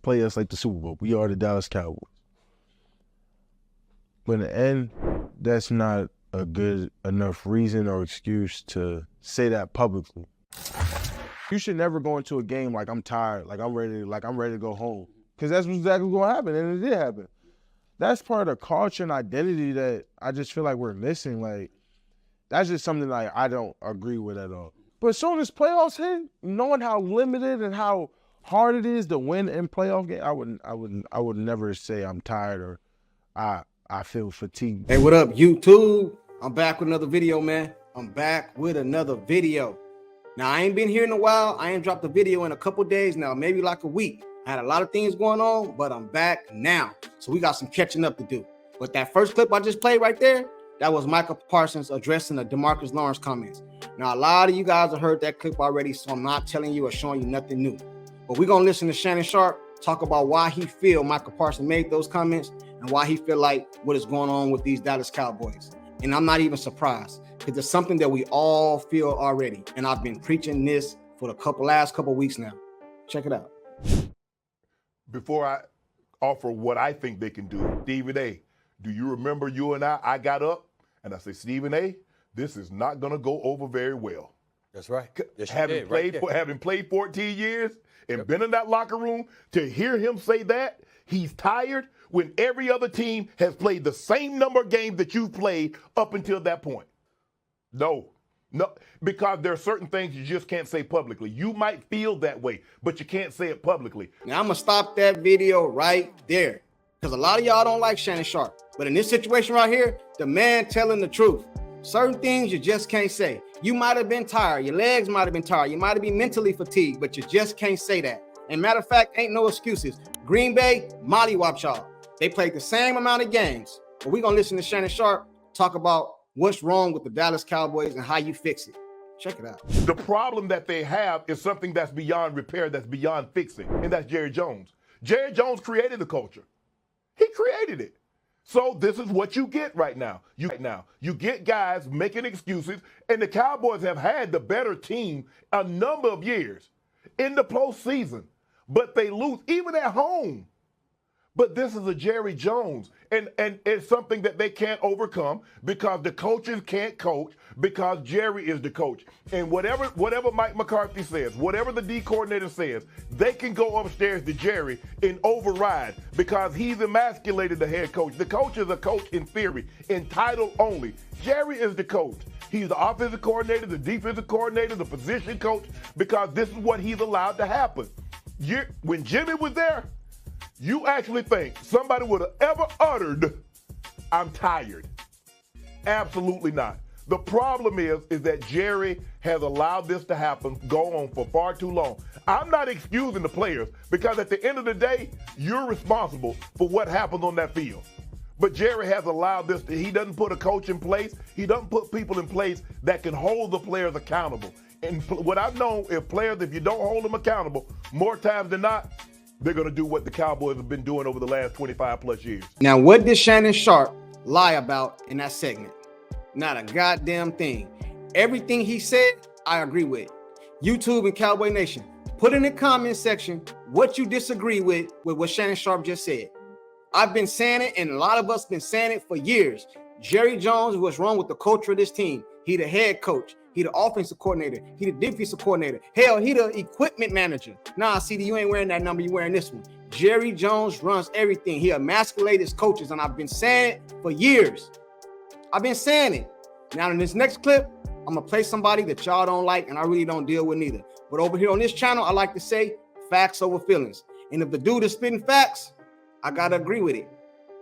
play us like the Super Bowl. We are the Dallas Cowboys. But in the end, that's not a good enough reason or excuse to say that publicly. You should never go into a game like I'm tired, like I'm ready to go home. Because that's exactly what's going to happen, and it did happen. That's part of the culture and identity that I just feel like we're missing. Like, that's just something like I don't agree with at all. But as soon as playoffs hit, knowing how limited and how hard it is to win in playoff game, I would never say I'm tired or I feel fatigued. Hey, what up, YouTube? I'm back with another video, man. I'm back with another video. Now, I ain't been here in a while. I ain't dropped a video in a couple days now, maybe like a week. I had a lot of things going on, but I'm back now. So we got some catching up to do. But that first clip I just played right there, that was Micah Parsons addressing the DeMarcus Lawrence comments. Now, a lot of you guys have heard that clip already, so I'm not telling you or showing you nothing new. But we're going to listen to Shannon Sharpe talk about why he feel Micah Parsons made those comments and why he feel like what is going on with these Dallas Cowboys. And I'm not even surprised because it's something that we all feel already. And I've been preaching this for the last couple weeks now. Check it out. Before I offer what I think they can do, Stephen A., do you remember you and I got up and I said, Stephen A., this is not going to go over very well. That's right. Yes, having played 14 years and been in that locker room, to hear him say that, he's tired when every other team has played the same number of games that you've played up until that point. No, because there are certain things you just can't say publicly. You might feel that way, but you can't say it publicly. Now, I'm going to stop that video right there because a lot of y'all don't like Shannon Sharpe. But in this situation right here, the man telling the truth. Certain things you just can't say. You might have been tired. Your legs might have been tired. You might have been mentally fatigued, but you just can't say that. And matter of fact, ain't no excuses. Green Bay, mollywop y'all. They played the same amount of games. But we're going to listen to Shannon Sharpe talk about what's wrong with the Dallas Cowboys and how you fix it. Check it out. The problem that they have is something that's beyond repair, that's beyond fixing, and that's Jerry Jones. Jerry Jones created the culture. He created it. So this is what you get right now. You get guys making excuses, and the Cowboys have had the better team a number of years in the postseason, but they lose even at home. But this is a Jerry Jones, and it's something that they can't overcome because the coaches can't coach because Jerry is the coach. And whatever Mike McCarthy says, whatever the D coordinator says, they can go upstairs to Jerry and override because he's emasculated the head coach. The coach is a coach in theory, in title only. Jerry is the coach. He's the offensive coordinator, the defensive coordinator, the position coach, because this is what he's allowed to happen. When Jimmy was there, you actually think somebody would have ever uttered, I'm tired? Absolutely not. The problem is that Jerry has allowed this to happen, go on for far too long. I'm not excusing the players because at the end of the day, you're responsible for what happens on that field. But Jerry has allowed this. He doesn't put a coach in place. He doesn't put people in place that can hold the players accountable. And what I've known is players, if you don't hold them accountable, more times than not, they're going to do what the Cowboys have been doing over the last 25 plus years. Now, what did Shannon Sharpe lie about in that segment? Not a goddamn thing. Everything he said, I agree with. YouTube and Cowboy Nation, put in the comment section what you disagree with what Shannon Sharpe just said. I've been saying it, and a lot of us been saying it for years. Jerry Jones, what's wrong with the culture of this team? He the head coach. He the offensive coordinator. He the defensive coordinator. Hell, he the equipment manager. Nah, CD, you ain't wearing that number. You wearing this one. Jerry Jones runs everything. He emasculates his coaches, and I've been saying it for years. I've been saying it. Now, in this next clip, I'm going to play somebody that y'all don't like, and I really don't deal with neither. But over here on this channel, I like to say facts over feelings. And if the dude is spitting facts, I got to agree with it.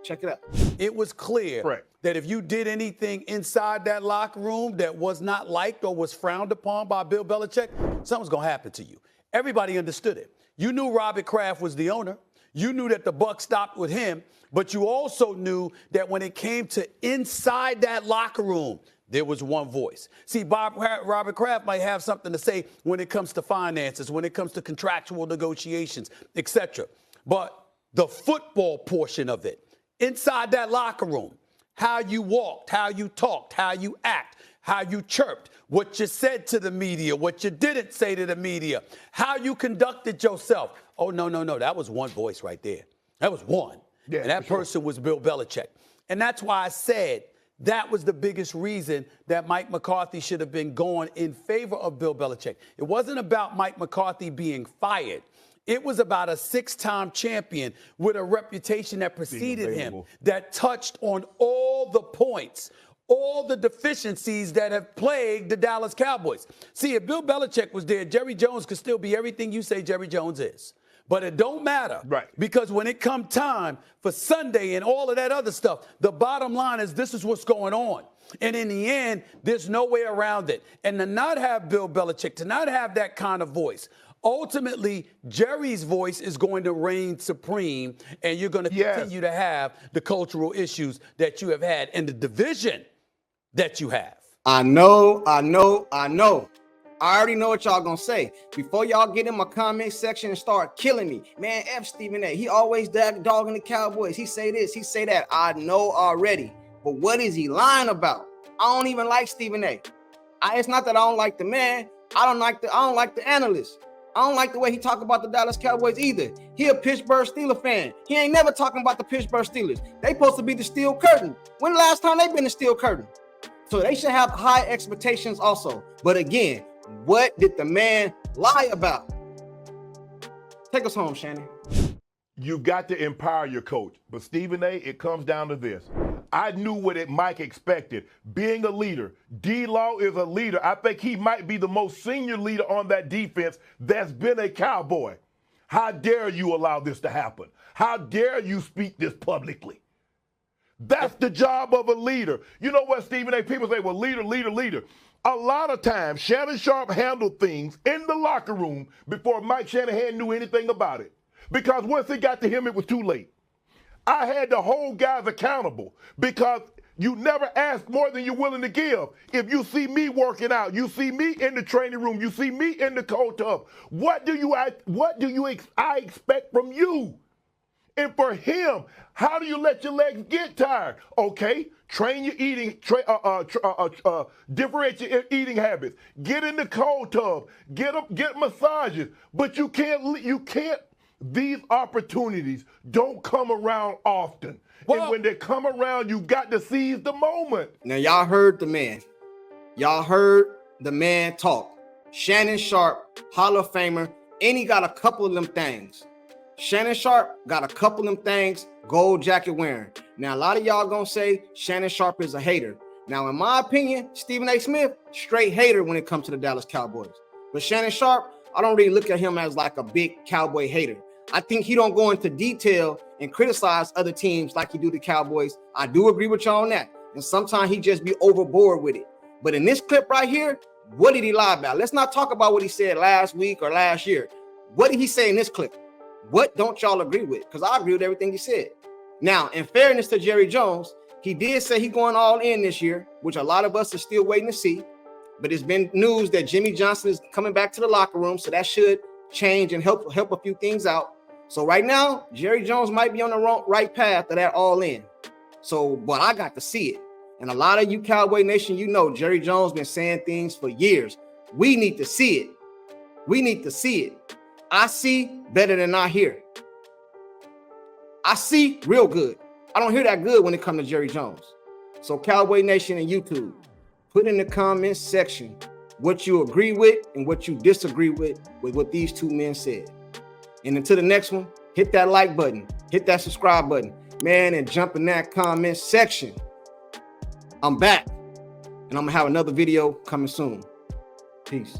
Check it out. It was clear that if you did anything inside that locker room that was not liked or was frowned upon by Bill Belichick, something's going to happen to you. Everybody understood it. You knew Robert Kraft was the owner. You knew that the buck stopped with him, but you also knew that when it came to inside that locker room, there was one voice. See, Robert Kraft might have something to say when it comes to finances, when it comes to contractual negotiations, etc. But the football portion of it, inside that locker room, how you walked, how you talked, how you act, how you chirped, what you said to the media, what you didn't say to the media, how you conducted yourself, Oh, no, that was one voice right there. That was one. Yeah, and that person was Bill Belichick. And that's why I said that was the biggest reason that Mike McCarthy should have been going in favor of Bill Belichick. It wasn't about Mike McCarthy being fired. It was about a 6-time champion with a reputation that preceded him, that touched on all the points, all the deficiencies that have plagued the Dallas Cowboys. See, if Bill Belichick was there, Jerry Jones could still be everything you say Jerry Jones is. But it don't matter. Right. Because when it come time for Sunday and all of that other stuff, the bottom line is this is what's going on. And in the end, there's no way around it. And to not have Bill Belichick, to not have that kind of voice, ultimately, Jerry's voice is going to reign supreme, and you're going to continue to have the cultural issues that you have had and the division that you have. I know. I already know what y'all gonna say. Before y'all get in my comment section and start killing me, man, F Stephen A. He always dogging the Cowboys. He say this, he say that. I know already. But what is he lying about? I don't even like Stephen A. It's not that I don't like the man. I don't like the analyst. I don't like the way he talk about the Dallas Cowboys either. He a Pittsburgh Steelers fan. He ain't never talking about the Pittsburgh Steelers. They supposed to be the steel curtain. When the last time they been the steel curtain? So they should have high expectations also. But again, what did the man lie about? Take us home, Shannon. You've got to empower your coach. But Stephen A., it comes down to this. I knew what Mike expected. Being a leader. D-Law is a leader. I think he might be the most senior leader on that defense that's been a Cowboy. How dare you allow this to happen? How dare you speak this publicly? That's the job of a leader. You know what, Stephen A., people say, well, leader. A lot of times, Shannon Sharpe handled things in the locker room before Mike Shanahan knew anything about it. Because once it got to him, it was too late. I had to hold guys accountable because you never ask more than you're willing to give. If you see me working out, you see me in the training room, you see me in the cold tub, what do I expect from you? And for him, how do you let your legs get tired? Okay, train your eating, differentiate your eating habits. Get in the cold tub, get massages. But you can't. These opportunities don't come around often. Well, and when they come around, you've got to seize the moment. Now, y'all heard the man. Y'all heard the man talk. Shannon Sharpe, Hall of Famer, and he got a couple of them things. Shannon Sharpe got a couple of them things, gold jacket wearing. Now, a lot of y'all gonna say Shannon Sharpe is a hater. Now, in my opinion, Stephen A. Smith, straight hater when it comes to the Dallas Cowboys. But Shannon Sharpe, I don't really look at him as like a big Cowboy hater. I think he don't go into detail and criticize other teams like he do the Cowboys. I do agree with y'all on that. And sometimes he just be overboard with it. But in this clip right here, what did he lie about? Let's not talk about what he said last week or last year. What did he say in this clip? What don't y'all agree with? Because I agree with everything he said. Now, in fairness to Jerry Jones, he did say he's going all in this year, which a lot of us are still waiting to see. But it's been news that Jimmy Johnson is coming back to the locker room, so that should change and help a few things out. So right now, Jerry Jones might be on the right path to that all in. So, but I got to see it. And a lot of you Cowboy Nation, you know Jerry Jones been saying things for years. We need to see it. We need to see it. I see better than I hear. I see real good. I don't hear that good when it comes to Jerry Jones. So Cowboy Nation and YouTube, put in the comments section what you agree with and what you disagree with what these two men said. And until the next one, hit that like button, hit that subscribe button, man, and jump in that comment section. I'm back, and I'm gonna have another video coming soon. Peace.